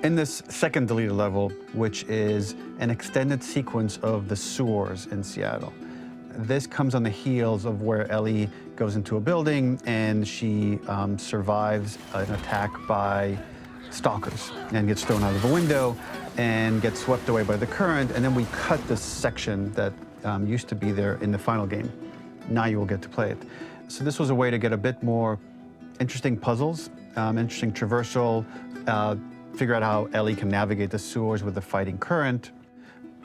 In this second deleted level, which is an extended sequence of the sewers in Seattle, this comes on the heels of where Ellie goes into a building and she survives an attack by stalkers and gets thrown out of a window and gets swept away by the current. And then we cut this section that used to be there in the final game. Now you will get to play it. So this was a way to get a bit more interesting puzzles, interesting traversal, figure out how Ellie can navigate the sewers with the fighting current.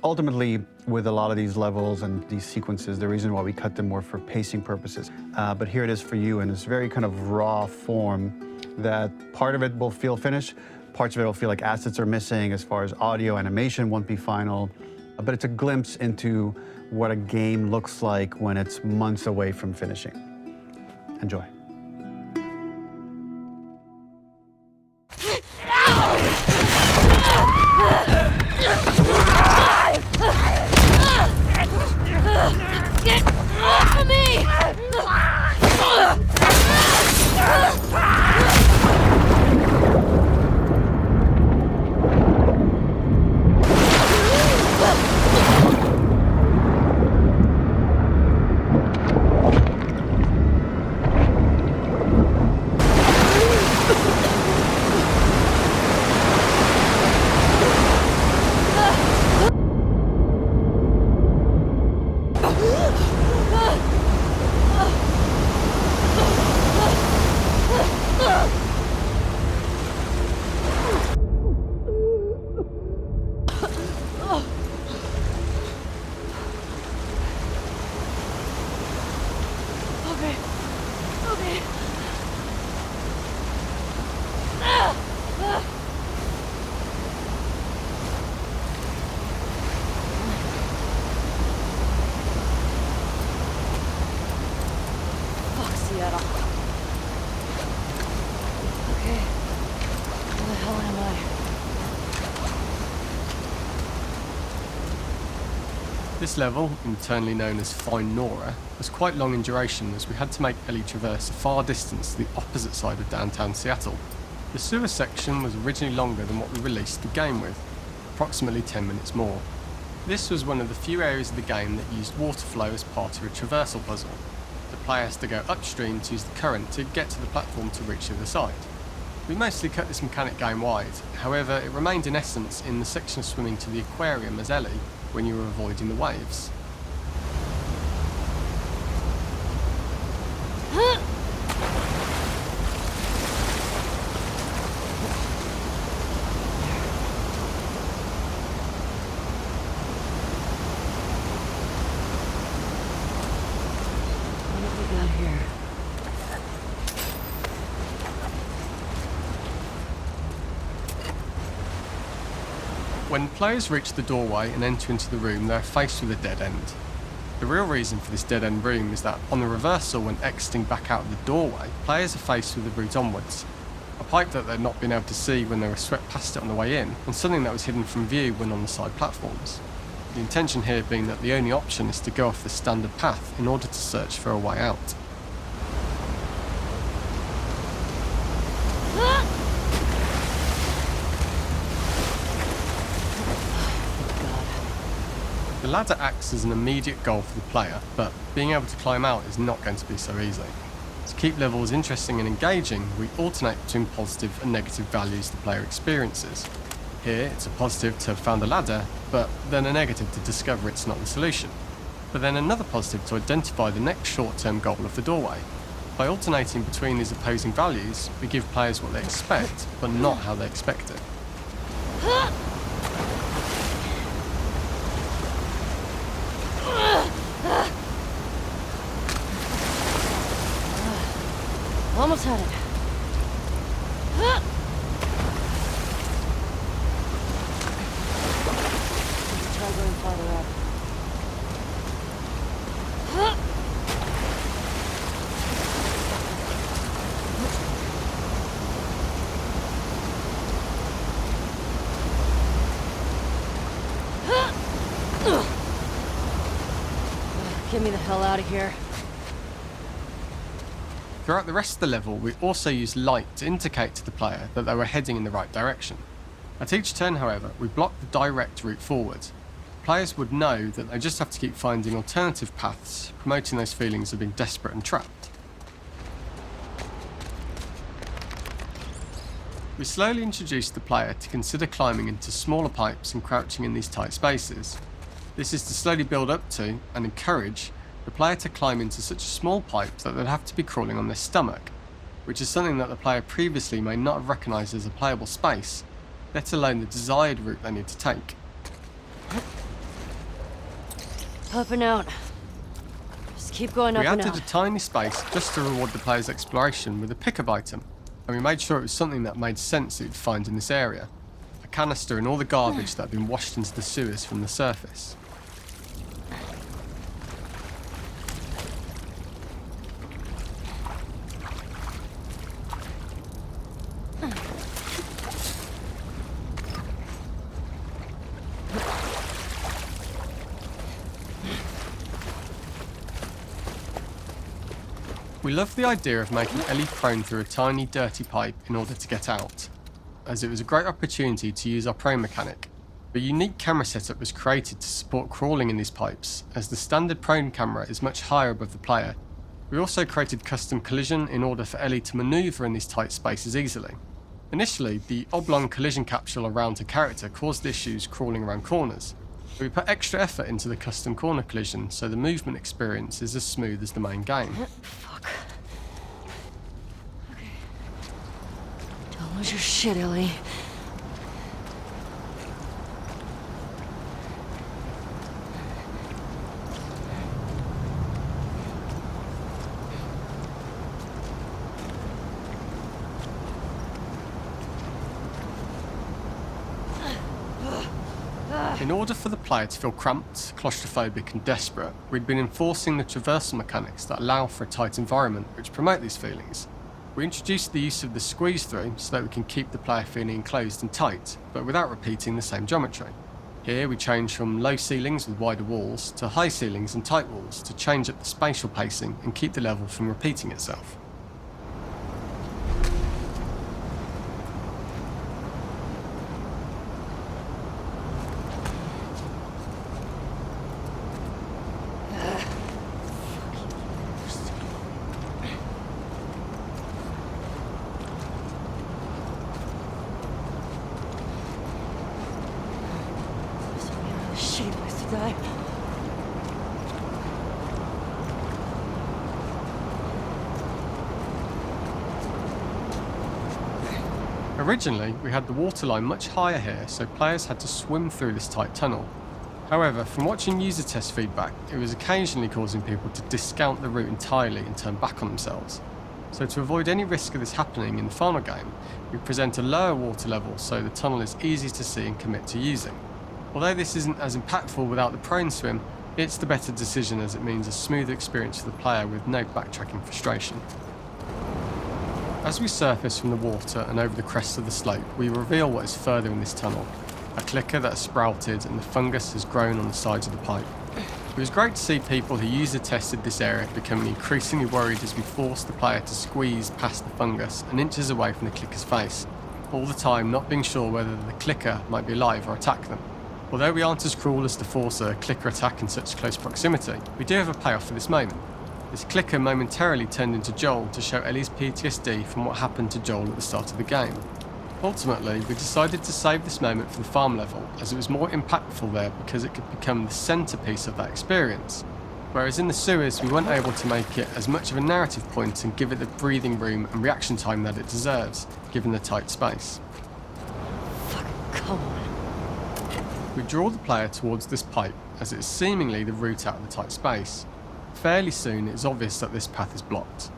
Ultimately, with a lot of these levels and these sequences, the reason why we cut them were for pacing purposes. But here it is for you in this very kind of raw form that part of it will feel finished, parts of it will feel like assets are missing as far as audio, animation won't be final. But it's a glimpse into what a game looks like when it's months away from finishing. Enjoy. Get off of me! Seattle. Okay. Where the hell am I? This level, internally known as Find Nora, was quite long in duration as we had to make Ellie traverse a far distance to the opposite side of downtown Seattle. The sewer section was originally longer than what we released the game with, approximately 10 minutes more. This was one of the few areas of the game that used water flow as part of a traversal puzzle. The player has to go upstream to use the current to get to the platform to reach the other side. We mostly cut this mechanic game-wide, however it remained in essence in the section swimming to the aquarium as Ellie when you were avoiding the waves. When players reach the doorway and enter into the room, they are faced with a dead end. The real reason for this dead end room is that on the reversal, when exiting back out of the doorway, players are faced with the route onwards. A pipe that they'd not been able to see when they were swept past it on the way in, and something that was hidden from view when on the side platforms. The intention here being that the only option is to go off the standard path in order to search for a way out. The ladder acts as an immediate goal for the player, but being able to climb out is not going to be so easy. To keep levels interesting and engaging, we alternate between positive and negative values the player experiences. Here, it's a positive to have found a ladder, but then a negative to discover it's not the solution. But then another positive to identify the next short-term goal of the doorway. By alternating between these opposing values, we give players what they expect, but not how they expect it. Almost had it. Let's try going farther up. Get me the hell out of here. Throughout the rest of the level, we also used light to indicate to the player that they were heading in the right direction. At each turn, however, we block the direct route forward. Players would know that they just have to keep finding alternative paths, promoting those feelings of being desperate and trapped. We slowly introduce the player to consider climbing into smaller pipes and crouching in these tight spaces. This is to slowly build up to, and encourage, the player to climb into such a small pipe that they'd have to be crawling on their stomach, which is something that the player previously may not have recognised as a playable space, let alone the desired route they need to take. Up and out. Just keep going up We and added out. a tiny space just to reward the player's exploration with a pickup item, and we made sure it was something that made sense that you'd find in this area. A canister and all the garbage that had been washed into the sewers from the surface. We loved the idea of making Ellie prone through a tiny dirty pipe in order to get out, as it was a great opportunity to use our prone mechanic. A unique camera setup was created to support crawling in these pipes, as the standard prone camera is much higher above the player. We also created custom collision in order for Ellie to manoeuvre in these tight spaces easily. Initially, the oblong collision capsule around her character caused issues crawling around corners. We put extra effort into the custom corner collision, so the movement experience is as smooth as the main game. Fuck. Okay. Don't lose your shit, Ellie. In order for the player to feel cramped, claustrophobic and desperate, we'd been enforcing the traversal mechanics that allow for a tight environment which promote these feelings. We introduced the use of the squeeze through so that we can keep the player feeling enclosed and tight, but without repeating the same geometry. Here we change from low ceilings with wider walls to high ceilings and tight walls to change up the spatial pacing and keep the level from repeating itself. Shit, I used to die. Originally, we had the waterline much higher here, so players had to swim through this tight tunnel. However, from watching user test feedback, it was occasionally causing people to discount the route entirely and turn back on themselves. So to avoid any risk of this happening in the final game, we present a lower water level so the tunnel is easy to see and commit to using. Although this isn't as impactful without the prone swim, it's the better decision as it means a smoother experience for the player with no backtracking frustration. As we surface from the water and over the crest of the slope, we reveal what is further in this tunnel. A clicker that has sprouted and the fungus has grown on the sides of the pipe. It was great to see people who user tested this area becoming increasingly worried as we forced the player to squeeze past the fungus and inches away from the clicker's face, all the time not being sure whether the clicker might be alive or attack them. Although we aren't as cruel as to force a clicker attack in such close proximity, we do have a payoff for this moment. This clicker momentarily turned into Joel to show Ellie's PTSD from what happened to Joel at the start of the game. Ultimately, we decided to save this moment for the farm level, as it was more impactful there because it could become the centrepiece of that experience. Whereas in the sewers, we weren't able to make it as much of a narrative point and give it the breathing room and reaction time that it deserves, given the tight space. Fucking come on. We draw the player towards this pipe, as it is seemingly the route out of the tight space. Fairly soon, it is obvious that this path is blocked.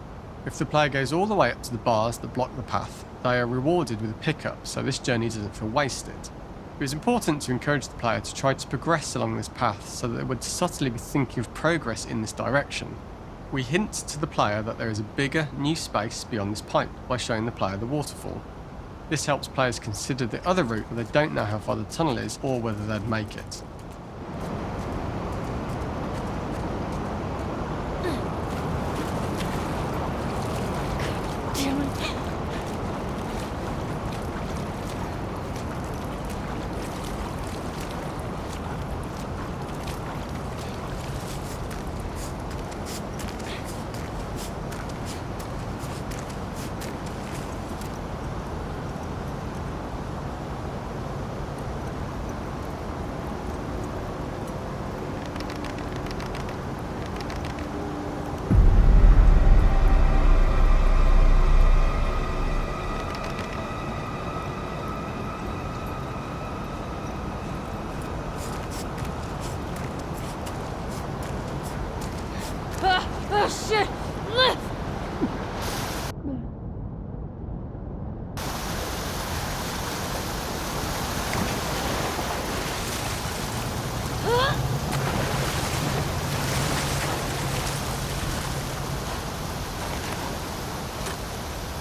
If the player goes all the way up to the bars that block the path, they are rewarded with a pickup, so this journey doesn't feel wasted. It was important to encourage the player to try to progress along this path so that they would subtly be thinking of progress in this direction. We hint to the player that there is a bigger, new space beyond this pipe by showing the player the waterfall. This helps players consider the other route where they don't know how far the tunnel is or whether they'd make it. Damn it.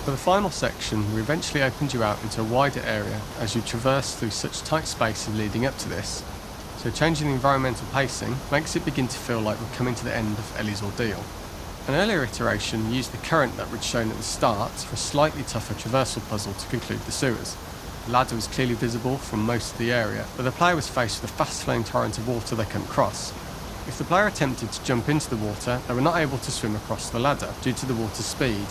For the final section, we eventually opened you out into a wider area as you traverse through such tight spaces leading up to this, so changing the environmental pacing makes it begin to feel like we're coming to the end of Ellie's ordeal. An earlier iteration used the current that we'd shown at the start for a slightly tougher traversal puzzle to conclude the sewers. The ladder was clearly visible from most of the area, but the player was faced with a fast-flowing torrent of water they couldn't cross. If the player attempted to jump into the water, they were not able to swim across the ladder due to the water's speed.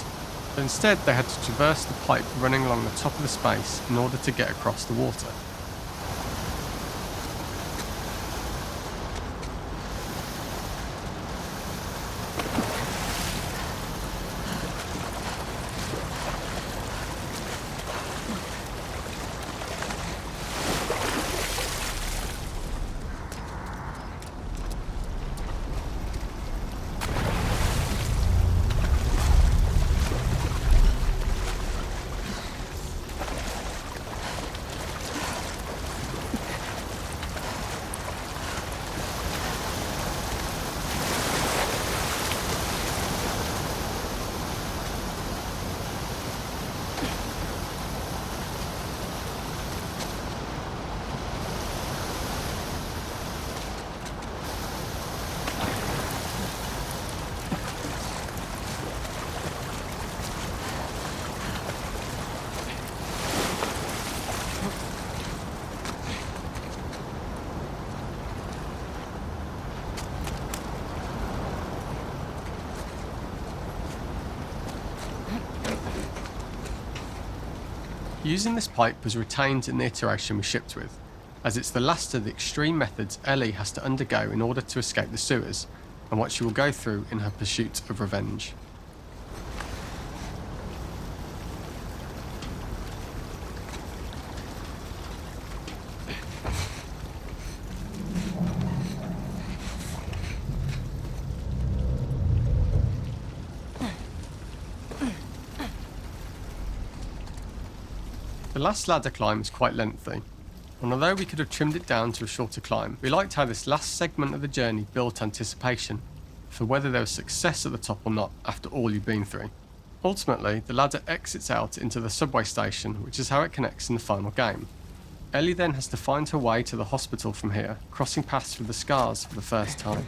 But instead, they had to traverse the pipe running along the top of the space in order to get across the water. Using this pipe was retained in the iteration we shipped with, as it's the last of the extreme methods Ellie has to undergo in order to escape the sewers, and what she will go through in her pursuit of revenge. The last ladder climb is quite lengthy, and although we could have trimmed it down to a shorter climb, we liked how this last segment of the journey built anticipation for whether there was success at the top or not after all you've been through. Ultimately, the ladder exits out into the subway station, which is how it connects in the final game. Ellie then has to find her way to the hospital from here, crossing paths with the scars for the first time.